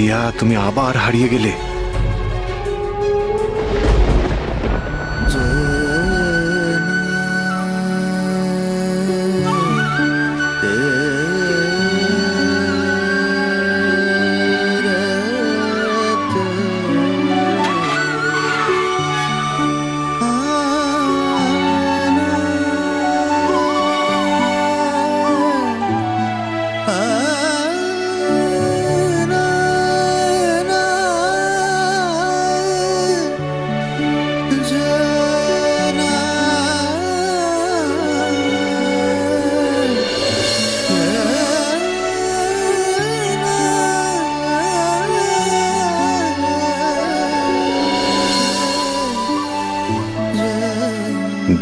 দিয়া, তুমি আবার হারিয়ে গেলে।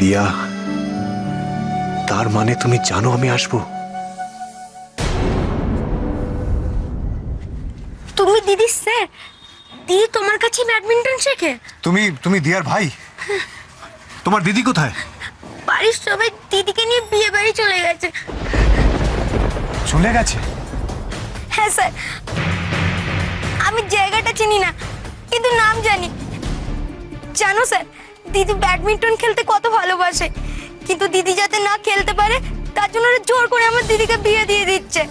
দিয়া, তার মানে তুমি জানো আমি আসবো? তুমি দিদি স্যার, দিদি তোমার কাছে ব্যাডমিন্টন শেখে? তুমি দিয়ার ভাই? তোমার দিদি কোথায়? বাড়ির সবাই দিদিকে নিয়ে বিয়ে বাড়ি চলে গেছে। চলে গেছে? হ্যাঁ স্যার, আমি জায়গাটা চিনি না, কিন্তু নাম জানি। জানো স্যার, দিদি ব্যাডমিন্টন খেলতে কত ভালোবাসে, কিন্তু দিদি যাতে না খেলতে পারে তার জন্য ওরা জোর করে আমার দিদিকে বিয়ে দিয়ে দিচ্ছে।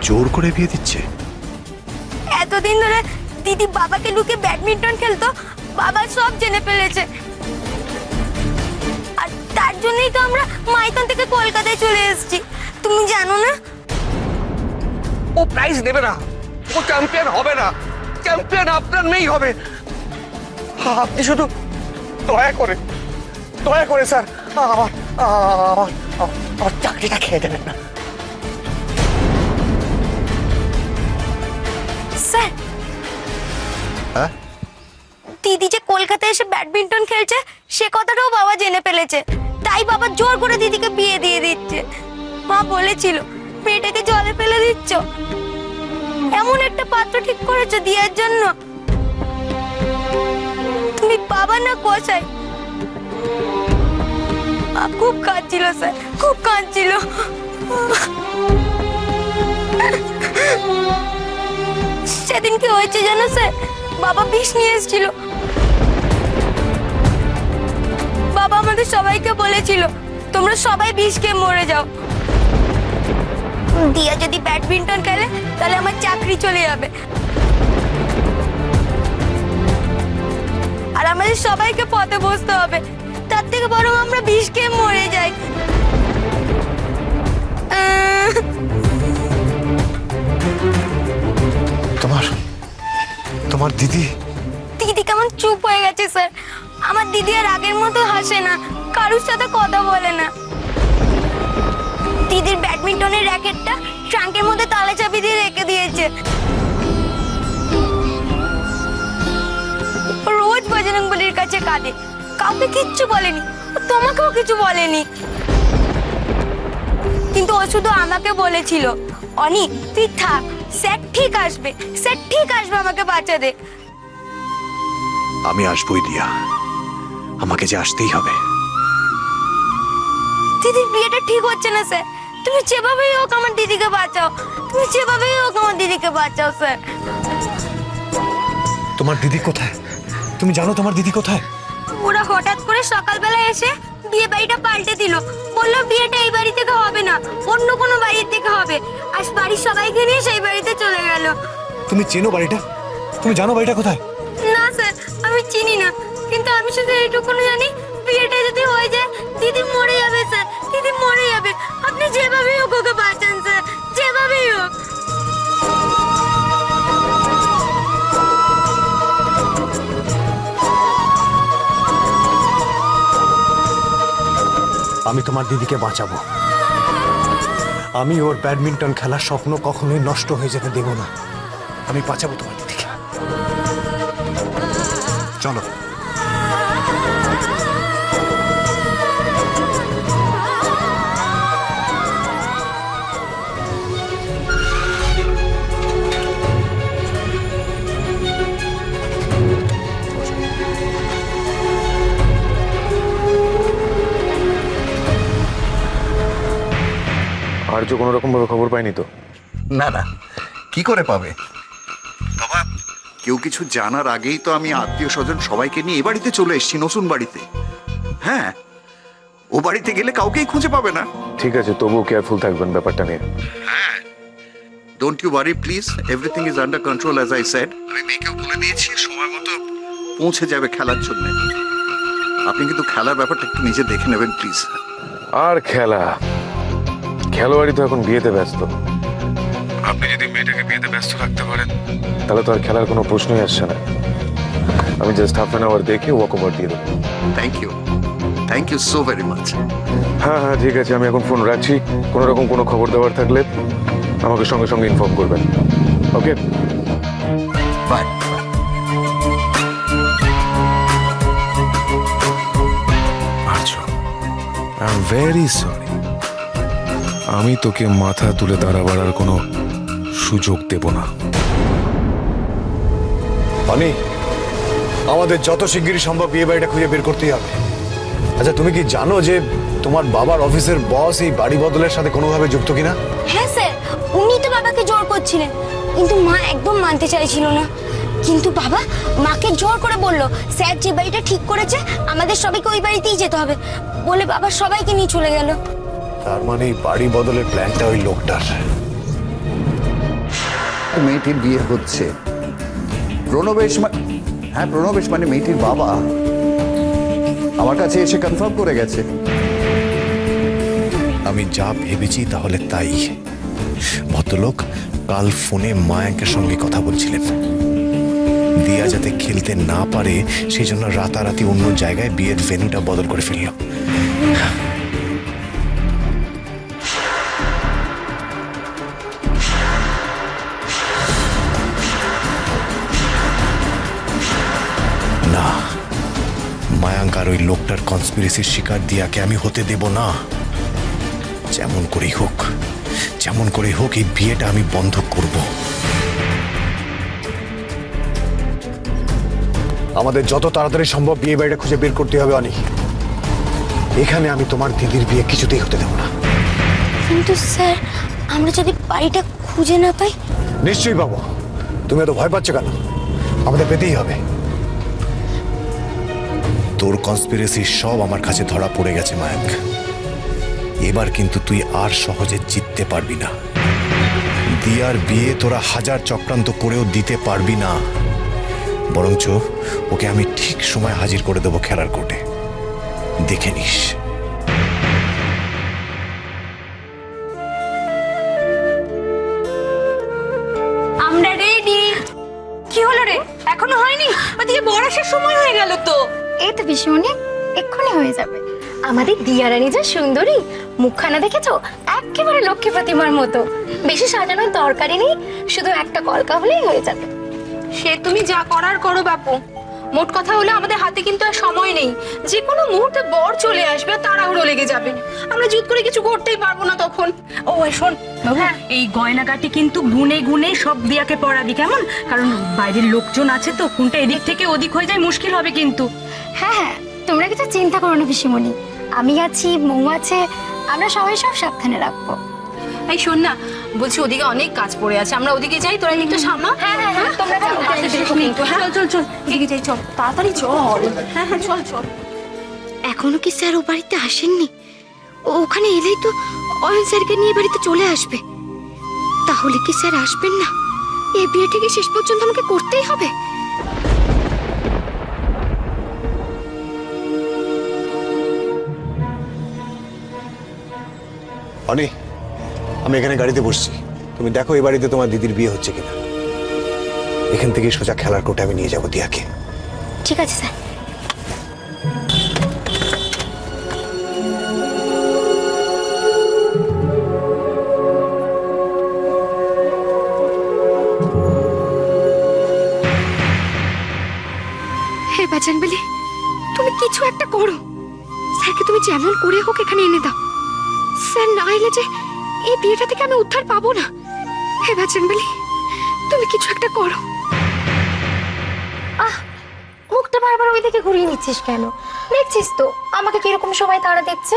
জোর করে বিয়ে দিচ্ছে? এতদিন ধরে দিদি বাবাকে লুকিয়ে ব্যাডমিন্টন খেলতো, বাবা সব জেনে ফেলেছে। আর তার জন্যই তো আমরা মাইথন থেকে কলকাতায় চলে এসেছি, তুমি জানো না? ও প্রাইজ নেবে না, ও চ্যাম্পিয়ন হবে না, চ্যাম্পিয়ন আপনার মেয়েই হবে। আপনি শুধু দয়া করে স্যার আমার চাকরিটা খেয়ে দেবেন না। স্যার, হ্যাঁ? দিদি যে কলকাতায় এসে ব্যাডমিন্টন খেলছে সে কথাটাও বাবা জেনে ফেলেছে, তাই বাবা জোর করে দিদিকে বিয়ে দিয়ে দিচ্ছে। মা বলেছিল মেয়েটাকে জলে ফেলে দিচ্ছ, এমন একটা পাত্র ঠিক করেছো দিয়ার জন্য। তুমি বাবা না কসাই? খুব কাঁদছিল স্যার, খুব কাঁদছিল। সেদিন কি হয়েছে জানো স্যার? বাবা বিষ নিয়ে এসেছিল। বাবা আমাদের সবাইকে বলেছিল তোমরা সবাই বিষ খেয়ে মরে যাও। দিয়া যদি ব্যাডমিন্টন খেলে তাহলে আমার চাকরি চলে যাবে, আর আমাদের সবাইকে পথে বসতে হবে। তার থেকে বরং আমরা বিষ খেয়ে মরে যাই। তোমার দিদি? দিদি কেমন চুপ হয়ে গেছে স্যার। আমার দিদি আর আগের মতো হাসে না, কারোর সাথে কথা বলে না। দিদির ব্যাডমিন্টনের র্যাকেটটা ট্রাঙ্কের মধ্যে তালা চাবি দিয়ে রেখে দিয়েছে। রোজ বজরংবলীর কাছে কাঁদে, কাউকে কিচ্ছু বলেনি, তোমাকেও কিছু বলেনি, কিন্তু ও শুধু আমাকে বলেছিল অনি তুই থাক, স্যার ঠিক আসবে, স্যার ঠিক আসবে আমাকে বাঁচাতে। আমি আসবোই দিয়া, আমাকে যে আসতেই হবে। দিদির বিয়েটা ঠিক হচ্ছে না স্যার, তুমি যেভাবেই হোক আমার দিদিকে বাঁচাও, তুমি যেভাবেই হোক আমার দিদিকে বাঁচাও স্যার। তোমার দিদি কোথায়? তুমি জানো তোমার দিদি কোথায়? ওরা হঠাৎ করে সকালবেলা এসে বিয়ে বাড়িটা পাল্টে দিল, বললো বিয়েটা এই বাড়ি থেকে হবে না, অন্য কোনো বাড়ির থেকে হবে, আর বাড়ির সবাইকে নিয়ে সেই বাড়িতে চলে গেল। তুমি চেনো বাড়িটা? তুমি জানো বাড়িটা কোথায়? না স্যার, আমি চিনি না, কিন্তু আমি শুধু এইটুকুনি জানি বিয়েটা যদি হয়ে যায় দিদি মরে যাবে স্যার, দিদি মরে যাবে। আপনি যেভাবেই হোক ওকে বাঁচান স্যার, যেভাবেই হোক। আমি তোমার দিদিকে বাঁচাবো। আমি ওর ব্যাডমিন্টন খেলার স্বপ্ন কখনোই নষ্ট হয়ে যেতে দেব না। আমি বাঁচাবো তোমার দিদিকে। চলো। আর্য কোনো রকম ভাবে খবর পায়নি তো? না না, কি করে পাবে? বাবা, কেউ কিছু জানার আগেই তো আমি আত্মীয় স্বজন সবাইকে নিয়ে এ বাড়িতে চলে এসেছি, নতুন বাড়িতে। হ্যাঁ, ও বাড়িতে গেলে কাউকেই খুঁজে পাবে না। ঠিক আছে, তবুও কেয়ারফুল থাকবেন ব্যাপারটা নিয়ে। Don't you worry please, everything is under control as I said. আমি মেয়েকেও বলে দিয়েছি সময় মতো পৌঁছে যাবে খেলার জন্য। আপনি কিন্তু খেলার ব্যাপারটা একটু নিজে দেখে নেবেন প্লিজ। আর খেলা, খেলোয়াড়ই তো এখন বিয়েতে ব্যস্ত। আপনি যদি মেয়েটাকে বিয়েতে ব্যস্ত রাখতে পারেন তাহলে তো আর খেলার কোনো প্রশ্নই আসছে না। আমি জাস্ট হাফ অ্যান আওয়ার দেখে ওয়াক ওভার দিয়ে দেবো। Thank you so very much. হ্যাঁ হ্যাঁ, ঠিক আছে, আমি এখন ফোন রাখছি। কোনো রকম কোনো খবর দেওয়ার থাকলে আমাকে সঙ্গে সঙ্গে ইনফর্ম করবেন। ওকে, বাই। আচ্ছা, আই এম ভেরি সরি। আমি তোকে মাথা তুলে দাঁড়াবার আর কোনো সুযোগ দেব না। অনি, আমাদের যত শিগগিরই সম্ভব বিয়ে বাড়িটা খুঁজে বের করতেই হবে। আচ্ছা, তুমি কি জানো যে তোমার বাবার অফিসের বস এই বাড়ি বদলের সাথে কোনোভাবে যুক্ত কিনা? হ্যাঁ স্যার, উনি তো বাবাকে জোর করছিলেন, কিন্তু মা একদম মানতে চাইছিল না। কিন্তু বাবা মাকে জোর করে বলল, স্যার যে বাড়িটা ঠিক করেছে আমাদের সবাইকে ওই বাড়িতেই যেতে হবে বলে বাবা সবাইকে নিয়ে চলে গেল। তার মানে এই বাড়ি বদলের প্ল্যানটা ওই লোকটার। মেয়েটির বিয়ে হচ্ছে। প্রণবেশ হ্যাঁ, প্রণবেশ মানে মেয়েটির বাবা আমার কাছে এসে কনফার্ম করে গেছে। আমি যা ভেবেছি তাহলে তাই। ভদ্রলোক কাল ফোনে মায়াঙ্কের সঙ্গে কথা বলছিলেন। দিয়া যাতে খেলতে না পারে সেই জন্য রাতারাতি অন্য জায়গায় বিয়ের ভেন্যুটা বদল করে ফেলল। না, মায়াঙ্ক আর ওই লোকটার কনস্পিরেসির শিকার দিয়াকে আমি হতে দেব না। যেমন করেই হোক এই বিয়েটা আমি বন্ধ করব। আমাদের যত তাড়াতাড়ি সম্ভব বিয়ে বাড়িটা খুঁজে বের করতে হবে অনি। এখানে আমি তোমার দিদির বিয়ে কিছুতেই হতে দেব না। কিন্তু স্যার, আমরা যদি বাড়িটা খুঁজে না পাই? নিশ্চয়ই পাবো। তুমি এত ভয় পাচ্ছ কেন? আমাদের পেতেই হবে। তোর কনস্পিরেসি সব আমার কাছে ধরা পড়ে গেছে মায়াঙ্ক। এবার কিন্তু তুই আর সহজে জিততে পারবি না। দিয়ার বিয়ে তোরা হাজার চক্রান্ত করেও দিতে পারবি না। বরঞ্চ ওকে আমি ঠিক সময় হাজির করে দেবো খেলার কোর্টে, দেখে নিস। আমরা রেডি। কি হলো রে, এখনো হয়নি? ওদিকে বড় আসার সময় হয়ে গেল তো। এই তো পিসিমণি, এক্ষুনি হয়ে যাবে। আমাদের দিয়ারানি যা সুন্দরী, মুখখানা দেখেছো? একেবারে লক্ষ্মী প্রতিমার মতো। বেশি সাজানোর দরকারই নেই, শুধু একটা কলকা হলেই হয়ে যাবে। সে তুমি যা করার করো বাপু। মোট কথা হলো আমাদের হাতে কিন্তু আর সময় নেই। যে কোনো মুহূর্তে বর চলে আসবে, তাড়াহুড়ো লেগে যাবে। আমরা জুত করে কিছু করতেই পারবো না তখন। ও শোন বাবু, এই গয়নাগাটি কিন্তু গুনে গুনে সব দিয়াকে পরাবি, কেমন? কারণ বাইরের লোকজন আছে তো, কোনটা এদিক থেকে ওদিক হয়ে যায়, মুশকিল হবে কিন্তু। হ্যাঁ হ্যাঁ, তোমরা কিছু চিন্তা করো না পিসিমণি, আমি আছি, মৌ আছে, আমরা সবাই সব সাবধানে রাখবো। এই শোন না, বলছি ওদিকে অনেক কাজ পড়ে আছে, আমরা ওদিকে যাই, তোরা একটু সামলা। হ্যাঁ হ্যাঁ হ্যাঁ, তোমরা যাও। চল চল, ওদিকে যাই, চল তাড়াতাড়ি চল। হ্যাঁ হ্যাঁ, চল চল। এখনো কি স্যার ও বাড়িতে আসেননি? ওখানে এলেই তো অয়ন স্যারকে নিয়ে বাড়িতে চলে আসবে। তাহলে কি স্যার আসবেন না? এই বিয়েটাকে শেষ পর্যন্ত আমাকে করতেই হবে। অনি, আমি এখানে গাড়িতে বসছি। তুমি দেখো এই বাড়িতে তোমার দিদির বিয়ে হচ্ছে কিনা। এখান থেকে সোজা খেলার কোর্টে আমি নিয়ে যাবো দিয়াকে। ঠিক আছে স্যার। হে বাজানবেলি, তুমি কিছু একটা করো। স্যারকে তুমি যেমন করে হোক এখানে এনে দাও। স্যার না এলে যে এই বিয়েটা থেকে আমি উদ্ধার পাবো না। হে বাজানবেলি, তুমি কিছু একটা করো। মুখটা বারবার ওই দিকে ঘুরিয়ে নিচ্ছিস কেন? দেখছিস তো আমাকে কিরকম সবাই তারা দেখছে।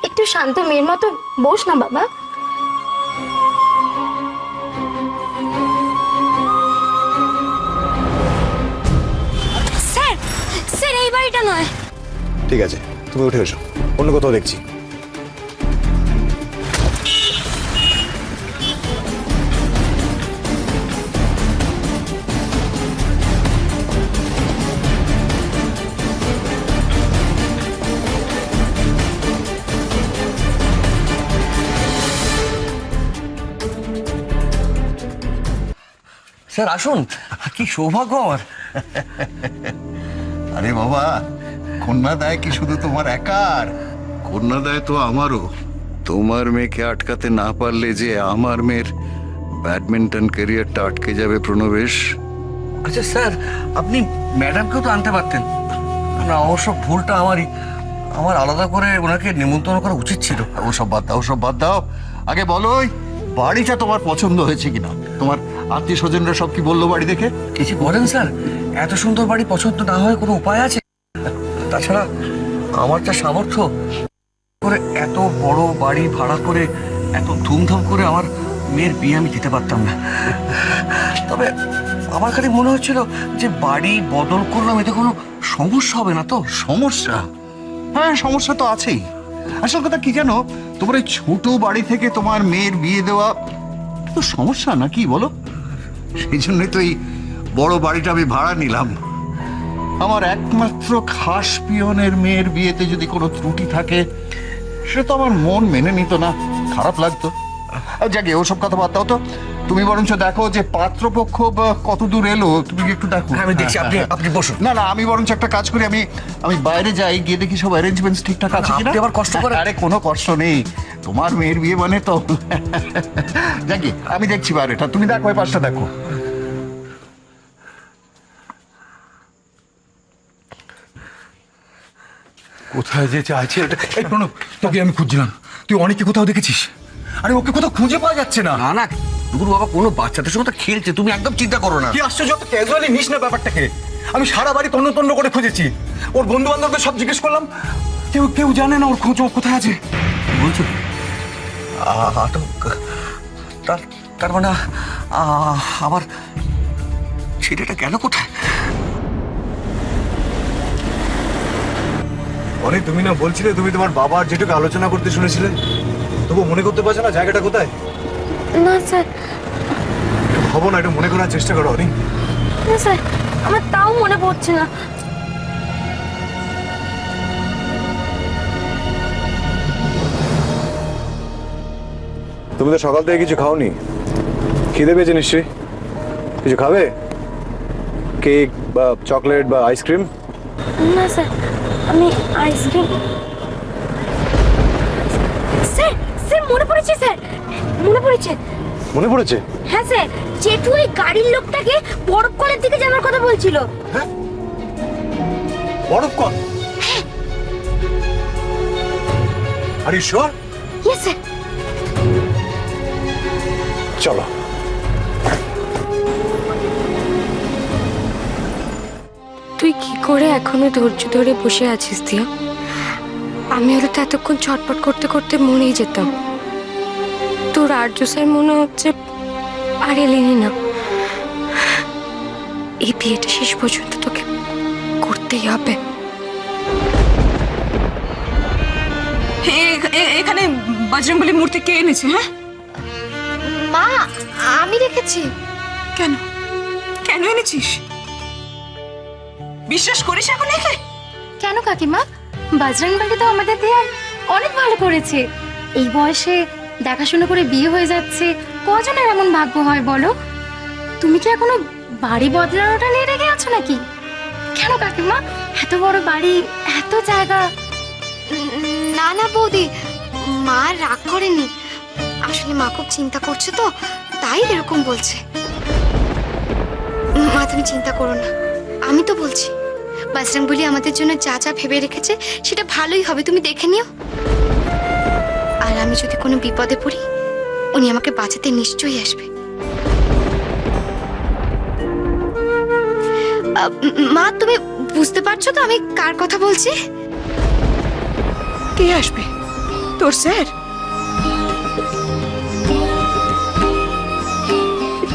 একটু শান্ত মেয়ের মতো বস না বাবা। বাড়িটা নয়। ঠিক আছে, তুমি উঠে এসো, অন্য কোথাও দেখছি। স্যার আসুন, কি সৌভাগ্য আমার। আরে বাবা, কন্যাদায় কি শুধু তোমার একার? কন্যাদায় তো আমারও। তোমার মেয়েকে আটকাতে না পারলে যে আমার মেয়ের ব্যাডমিন্টন ক্যারিয়ারটা আটকে যাবে প্রণবেশ। আচ্ছা স্যার, আপনি ম্যাডামকেও তো আনতে পারতেন না। অবশ্য ভুলটা আমারই, আমার আলাদা করে ওনাকে নিমন্ত্রণ করা উচিত ছিল। ওসব বাদ দাও, ওসব বাদ দাও। আগে বলো ওই বাড়িটা তোমার পছন্দ হয়েছে কিনা? তোমার আত্মীয় স্বজনরা সব কি বললো বাড়ি দেখে? কিছু বলেন স্যার? এত সুন্দর বাড়ি পছন্দ না হয় কোনো উপায় আছে? তাছাড়া আমার যা সামর্থ্য করে এত বড় বাড়ি ভাড়া করে এত ধুমধাম করে আমার মেয়ের বিয়ে আমি দিতে পারতাম না। তবে আমার খালি মনে হচ্ছিল যে বাড়ি বদল করলাম এতে কোনো সমস্যা হবে না তো? সমস্যা? হ্যাঁ, সমস্যা তো আছেই। আসল কথা কি জানো, তোমার এই ছোট বাড়ি থেকে তোমার মেয়ের বিয়ে দেওয়া তো সমস্যা না, কি বলো? সেই জন্যই তো এই বড় বাড়িটা আমি ভাড়া নিলাম। আমার একমাত্র খাস পিয়নের মেয়ের বিয়েতে যদি কোনো ত্রুটি থাকে সেটা তো আমার মন মেনে নিত না, খারাপ লাগতো। যাকে ওসব কথা বাদ দাও তো, তুমি বরঞ্চ দেখো যে পাত্রপক্ষ কত দূর এলো, তুমি কি একটু দেখো? আমি দেখছি, আপনি বসুন। না না, আমি বরঞ্চ একটা কাজ করি, আমি বাইরে যাই, গিয়ে দেখি সব অ্যারেঞ্জমেন্টস ঠিকঠাক আছে কিনা। আপনি আবার কষ্ট করে? আরে কোনো কষ্ট নেই, তোমার মেয়ের বিয়ে মানে তো। যাকে আমি দেখছি বাইরেটা, তুমি দেখো ওই পাশটা দেখো। কোথায় যে চাইছে এটা? এই প্রণব, তোকে আমি খুঁজছিলাম, তুই অনেককে কোথাও দেখেছিস? আরে ওকে কোথাও খুঁজে পাওয়া যাচ্ছে না। না না, দুগুর বাবা কোনো বাচ্চাদের সঙ্গে তো খেলছে, তুমি একদম চিন্তা করো না। কি আশ্চর্য, অত ক্যাজুয়ালি নিস না ব্যাপারটাকে। আমি সারা বাড়ি তন্ন তন্ন করে খুঁজেছি, ওর বন্ধু বান্ধবদের সব জিজ্ঞেস করলাম, কেউ কেউ জানে না ওর খোঁজ, ও কোথায় আছে। বলছো আটক? তার মানে আমার ছেলেটা গেল কোথায়? অনেক তুমি না বলছিলে তুমি তোমার বাবার যেটুকু আলোচনা করতে শুনেছিলে, তবু মনে করতে পারছো না জায়গাটা কোথায়? না স্যার, ভাবো না, একটু মনে করার চেষ্টা করো। অনেক না স্যার, আমার তাও মনে পড়ছে না। তুমি তো সকাল থেকে কিছু খাওনি, খিদে পেয়েছে নিশ্চয়ই। কিছু খাবে? কেক বা চকলেট বা আইসক্রিম? না স্যার, আমি আইসক্রিম। স্যার স্যার মনে পড়েছে, স্যার মনে পড়েছে। মনে পড়েছে? হ্যাঁ স্যার, জেঠু ওই গাড়ির লোকটাকে বরফ কলের দিকে যাওয়ার কথা বলছিল। বরফ কল? Are you sure? Yes sir. চলো। তুই কি করে এখনো ধৈর্য ধরে বসে আছিস দিয়া? আমি হলে তো এতক্ষণ ছটপট করতে করতে মরেই যেতাম। তোর আর্য স্যার মনে হচ্ছে আর এলেনি না। এই বিয়েটা শেষ পর্যন্ত তোকে করতেই হবে। এখানে বজরংবলী মূর্তি কে এনেছে? হ্যাঁ মা, আমি রেখেছি। কেন কেন এনেছিস? বিশ্বাস করিস এখন একে? কেন কাকিমা, বজরংবলী তো আমাদের দেয়ার অনেক ভালো করেছে। এই বয়সে দেখাশোনা করে বিয়ে হয়ে যাচ্ছে, কজনের এমন ভাগ্য হয় বলো? তুমি কি এখনো বাড়ি বদলানোটা নিয়ে রেখে আছো নাকি? কেন কাকিমা, এত বড় বাড়ি, এত জায়গা। না না বৌদি, মা রাগ করেনি, আসলে মা খুব চিন্তা করছে তো তাই এরকম বলছে। মা তুমি চিন্তা করো না, আমি তো বলছি বজরংবলী আমাদের জন্য যা যা ভেবে রেখেছে সেটা ভালোই হবে, তুমি দেখে নিও। আর আমি যদি কোনো বিপদে পড়ি উনি আমাকে বাঁচাতে নিশ্চয়ই আসবে। মা তুমি বুঝতে পারছো তো আমি কার কথা বলছি? কে আসবে? তোর স্যার?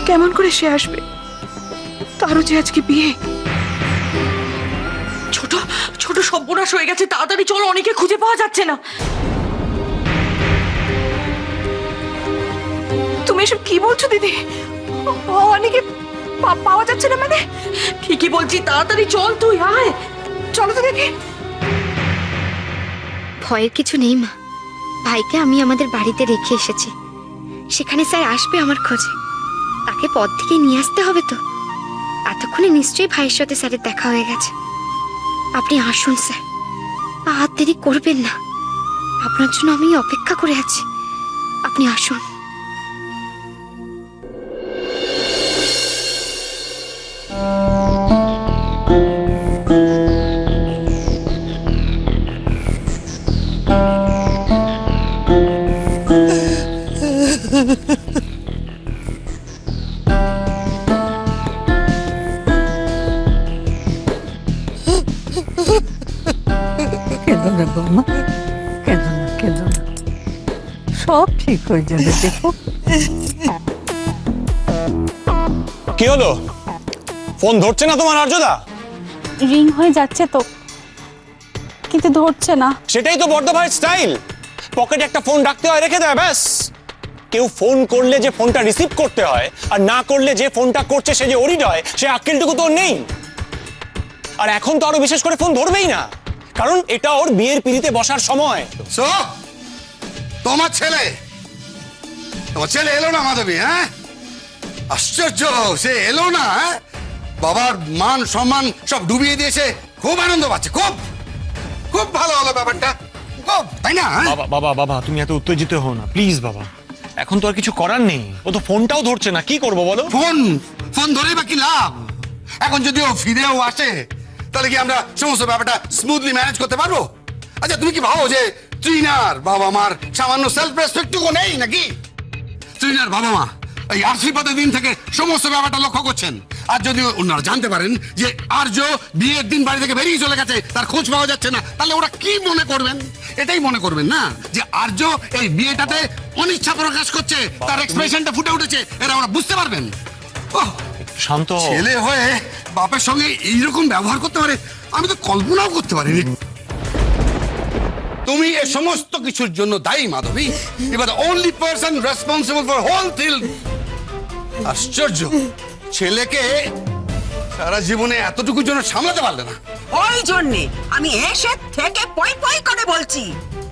কেমন করে সে আসবে? তারও যে আজকে বিয়ে। ছোট সর্বনাশ হয়ে গেছে, তাড়াতাড়ি চলো, অনেকে খুঁজে পাওয়া যাচ্ছে না। তুমি এসব কি বলছো দিদি? অনেকে পাওয়া যাচ্ছে না মানে? ঠিকই বলছি, তাড়াতাড়ি চল, তুই আয়, চলো তো দেখি। ভয়ের কিছু নেই মা, ভাইকে আমি আমাদের বাড়িতে রেখে এসেছি। সেখানে স্যার আসবে আমার খোঁজে, তাকে পথ থেকে নিয়ে আসতে হবে তো। এতক্ষণে নিশ্চয়ই ভাইয়ের সাথে স্যারের দেখা হয়ে গেছে। আপনি আসুন স্যার, আর দেরি করবেন না। আপনার জন্য আমি অপেক্ষা করে আছি, আপনি আসুন। কেঁদো না বৌমা, কেঁদো না, কেঁদো না, সব ঠিক হয়ে যাবে। দেখো কি হলো, ফোন ধরছে না তোমার আর্যদা? রিং হয়ে যাচ্ছে তো, কিন্তু ধরছে না। সেটাই তো বড় ভাইয়ের স্টাইল, পকেটে একটা ফোন রাখতে হয়, রেখে দেয় ব্যাস। কেউ ফোন করলে যে ফোনটা রিসিভ করতে হয়, আর না করলে যে ফোনটা করছে সে যে অরিড হয়, সে আক্কেলটুকু তো নেই। আর এখন তো আরো বিশেষ করে ফোন ধরবেই না, কারণ এটা ওর বিয়ের পিড়িতে বসার সময়। তোমার ছেলে এলো না মাধবী? হ্যাঁ, আশ্চর্য, সে এলো না। বাবার মান সম্মান সব ডুবিয়ে দিয়েছে, খুব আনন্দ পাচ্ছে, খুব খুব ভালো হলো ব্যাপারটা, খুব, তাই না? বাবা বাবা বাবা, তুমি এত উত্তেজিত হও না প্লিজ বাবা, এখন তো আর কিছু করার নেই। ও তো ফোনটাও ধরছে না, কি করবো বলো? ফোন ধরেই বা কি লাভ? এখন যদি ও ফিরেও আসে, তাহলে কি আমরা সমস্ত ব্যাপারটা স্মুথলি ম্যানেজ করতে পারবো? আচ্ছা, তুমি কি ভাবো যে তৃণার বাবা মার সামান্য সেলফ রেসপেক্টটুকু নেই নাকি? তৃণার বাবা মা এই আশীর্বাদের দিন থেকে সমস্ত ব্যাপারটা লক্ষ্য করছেন। আর যদি ওনারা জানতে পারেন যে আর্য বিয়ের দিন বাড়ি থেকে বেরিয়ে চলে গেছে, তার খোঁজ পাওয়া যাচ্ছে না, তাহলে ওরা কি মনে করবেন? এটাই মনে করবেন না যে আর্য এই বিয়েটাতে অনিচ্ছা প্রকাশ করছে, তার এক্সপ্রেশনটা ফুটে উঠেছে, এরা ওরা বুঝতে পারবেন। শান্ত ছেলে হয়ে বাপের সঙ্গে এইরকম ব্যবহার করতে পারে, আমি তো কল্পনাও করতে পারিনি। তুমি এ সমস্ত কিছুর জন্য দায়ী Madhabi. You are the only person responsible for whole thing. আশ্চর্য, ছেলেকে সারা জীবনে এতটুকুর জন্য সামলাতে পারলে না। ওই জন্যে আমি এসে থেকে পই পই করে বলছি,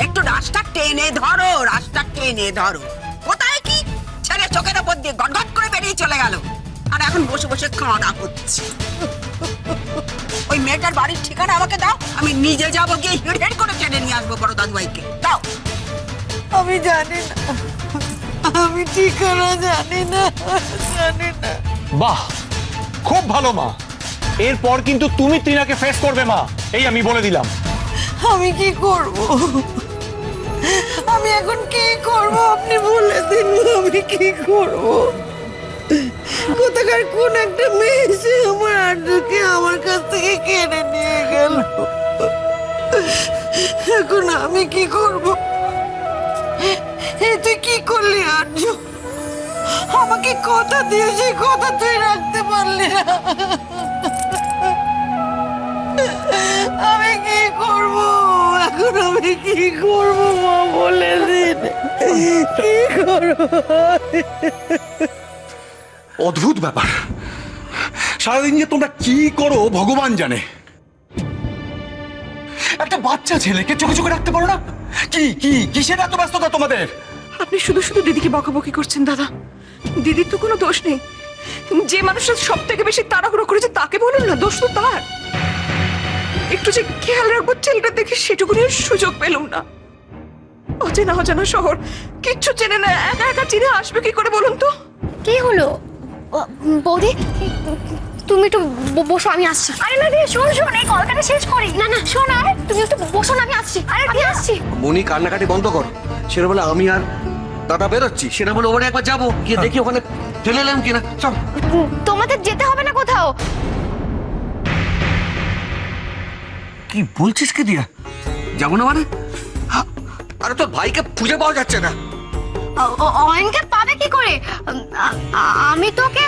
একটু রাস্তা টেনে ধরো, রাস্তা টেনে ধরো। কোথায় কি ছেলে চোখের উপর দিয়ে গটগট করে বেরিয়ে চলে গেল, আর এখন বসে বসে কাঁদা হচ্ছে। ওই মেয়েটার বাড়ির ঠিকানা আমাকে দাও, আমি নিজে যাবো, গিয়ে হিড় করে টেনে নিয়ে আসবো বড় দাদু ভাইকে। দাও। আমি জানি না, আমি ঠিকানা জানি না, জানি না। বাহ, খুব ভালো মা, এরপর কিন্তু তুমি তৃণাকে ফেস করবে মা, এই আমি বলে দিলাম। আমি কি করব? আমি এখন কি করব? আপনি বলে দিন, আমি কি করব? কোথাকার কোন একটা মেয়ে এসে আমার আর্যকে আমার কাছ থেকে কেড়ে নিয়ে গেল। এখন আমি কি করব? তুই কি করলি আর্য? আমাকে কথা দিয়েছি, কথা তুই রাখতে পারলি না। আমি কি করব এখন? আমি কি করব মা, বলে দিন, কি করব? অদ্ভুত ব্যাপার, সারাদিন যে তোমরা কি করো ভগবান জানে। একটা বাচ্চা ছেলেকে চোখে চোখে রাখতে পারো না? কি কি কিসের এত ব্যস্ততা তোমাদের? আপনি শুধু শুধু দিদিকে বকাবকি করছেন দাদা। দিদির তো কোনো দোষ নেই, যে মানুষটা সব থেকে বেশি তাড়াহুড়ো করেছে তাকে বলুন না, দোষ তো তার। একটু যে খেয়াল রাখবো ছেলেটা দেখে, সেটুকুনি সুযোগ পেলাম না। অচেনা অজানা শহর, কিচ্ছু চেনে না, একা একা চিনে আসবে কি করে বলুন তো? কি হলো বৌদি? তুমি একটু বসো, আমি আসছি। আরে না দিয়ে শোন শোন, এই কলকাতা শেষ করি। না না শোন, আরে তুমি একটু বসো না, আমি আসছি। আরে আমি আসছি। মনি, কান্নাকাটি বন্ধ কর। সেটা বলে আমি আর দাদা বেরোচ্ছি, সেটা বলে ওখানে একবার যাবো, গিয়ে দেখি ওখানে ঠেলে এলাম কিনা। চল। তোমাদের যেতে হবে না কোথাও। কি বলছিস কি দিয়া? যাবো না মানে? আরে তোর ভাইকে খুঁজে পাওয়া যাচ্ছে না। অয়নকে পাবে কি করে? আমি তোকে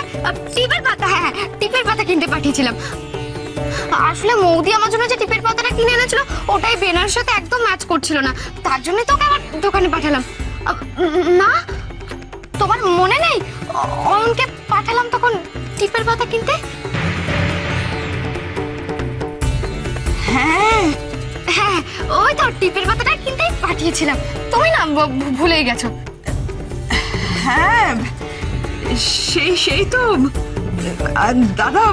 টিপের পাতা, হ্যাঁ টিপের পাতা কিনতে পাঠিয়েছিলাম। আসলে মৌদি আমার জন্য যে টিপের পাতাটা কিনে এনেছিল ওটাই বেনার সাথে একদম ম্যাচ করছিল না, তার জন্য তোকে আমার দোকানে পাঠালাম। না তোমার মনে নেই অয়নকে পাঠালাম তখন টিপের পাতা কিনতে? হ্যাঁ হ্যাঁ, ওই তো টিপের পাতাটা কিনতেই পাঠিয়েছিলাম, তুমি না ভুলেই গেছো। হ্যাঁ সেই তো দাদা,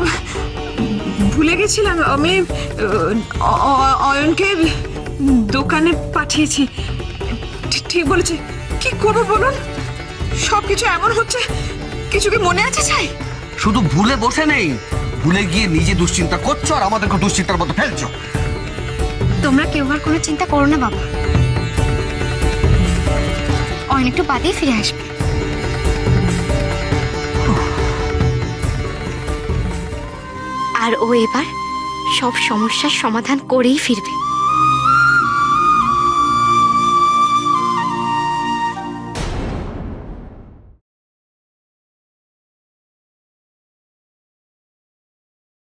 ভুলে গেছিলাম। আমি অয়নকে দোকানে পাঠিয়েছি। ঠিক বলেছে। কি করবো বলুন, সবকিছু এমন হচ্ছে, কিছু কি মনে আছে? চাই শুধু ভুলে বসে নেই, ভুলে গিয়ে নিজে দুশ্চিন্তা করছো আর আমাদেরকে দুশ্চিন্তার মধ্যে ফেলছো। তোমরা কেউ আর কোনো চিন্তা করো না বাবা, অনেক একটু বাদেই ফিরে আসবে। আর ও এবার সব সমস্যার সমাধান করেই ফিরবে।